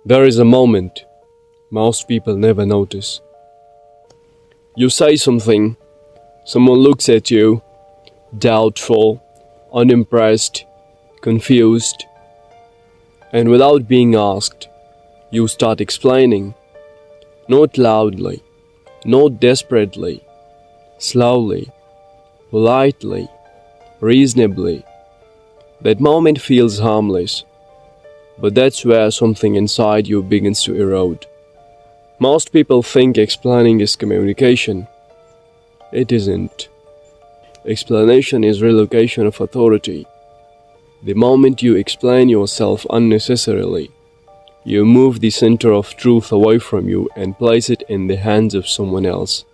There is a moment most people never notice. You say something, someone looks at you, doubtful, unimpressed, confused, and without being asked, you start explaining, not loudly, not desperately, slowly, politely, reasonably. That moment feels harmless, but that's where something inside you begins to erode. Most people think explaining is communication. It isn't. Explanation is relocation of authority. The moment you explain yourself unnecessarily, you move the center of truth away from you and place it in the hands of someone else.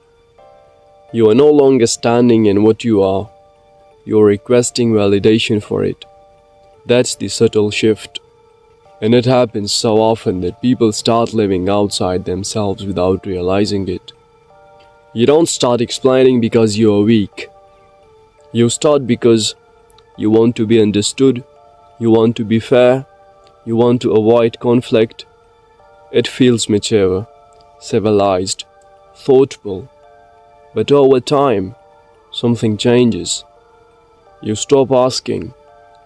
You are no longer standing in what you are. You are requesting validation for it. That's the subtle shift. And it happens so often that people start living outside themselves without realizing it. You don't start explaining because you are weak. You start because you want to be understood, you want to be fair, you want to avoid conflict. It feels mature, civilized, thoughtful. But over time, something changes. You stop asking,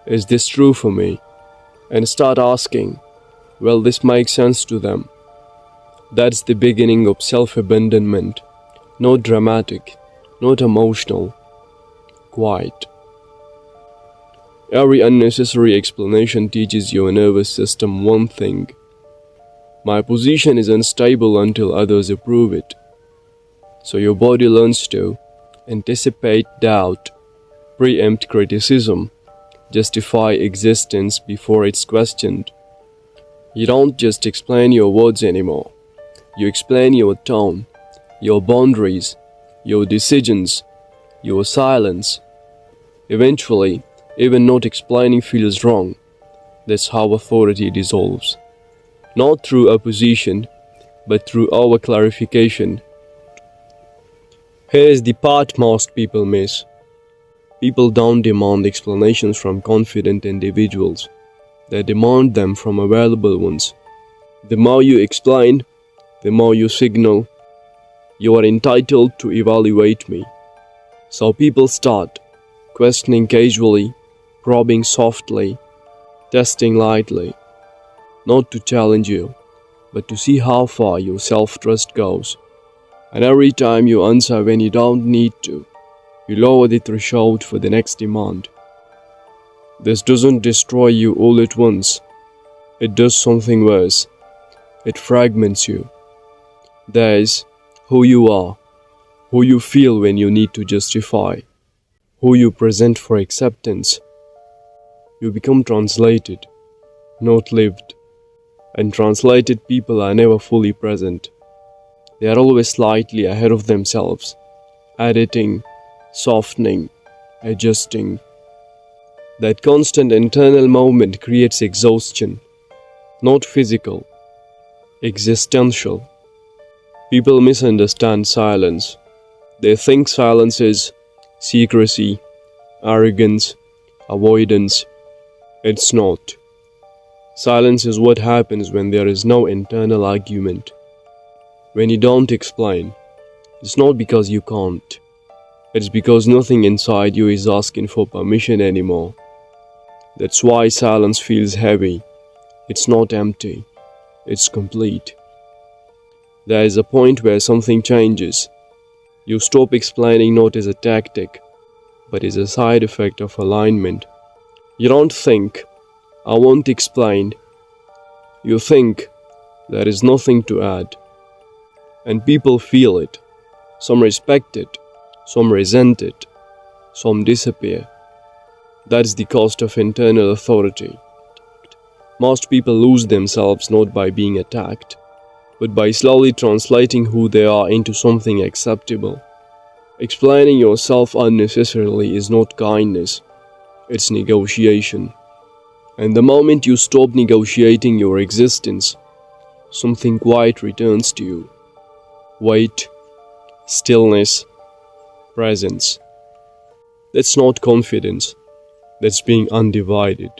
"Is this true for me?" and start asking, "Will this make sense to them?" That's the beginning of self-abandonment. Not dramatic, not emotional, quiet. Every unnecessary explanation teaches your nervous system one thing: my position is unstable until others approve it. So your body learns to anticipate doubt, preempt criticism, justify existence before it's questioned. You don't just explain your words anymore. You explain your tone, your boundaries, your decisions, your silence. Eventually, even not explaining feels wrong. That's how authority dissolves. Not through opposition, but through over-clarification. Here's the part most people miss. People don't demand explanations from confident individuals. They demand them from available ones. The more you explain, the more you signal, "You are entitled to evaluate me." So people start questioning casually, probing softly, testing lightly, not to challenge you, but to see how far your self-trust goes. And every time you answer when you don't need to, you lower the threshold for the next demand. This doesn't destroy you all at once. It does something worse. It fragments you. There's who you are, who you feel when you need to justify, who you present for acceptance. You become translated, not lived. And translated people are never fully present. They are always slightly ahead of themselves, editing, softening, adjusting. That constant internal movement creates exhaustion, not physical, existential. People misunderstand silence. They think silence is secrecy, arrogance, avoidance. It's not. Silence is what happens when there is no internal argument. When you don't explain, it's not because you can't. It's because nothing inside you is asking for permission anymore. That's why silence feels heavy. It's not empty. It's complete. There is a point where something changes. You stop explaining not as a tactic, but as a side effect of alignment. You don't think, "I won't explain." You think, "There is nothing to add." And people feel it. Some respect it. Some resent it. Some disappear. That's the cost of internal authority. Most people lose themselves not by being attacked, but by slowly translating who they are into something acceptable. Explaining yourself unnecessarily is not kindness, it's negotiation. And the moment you stop negotiating your existence, something quiet returns to you. Weight, stillness, presence. That's not confidence. That's being undivided.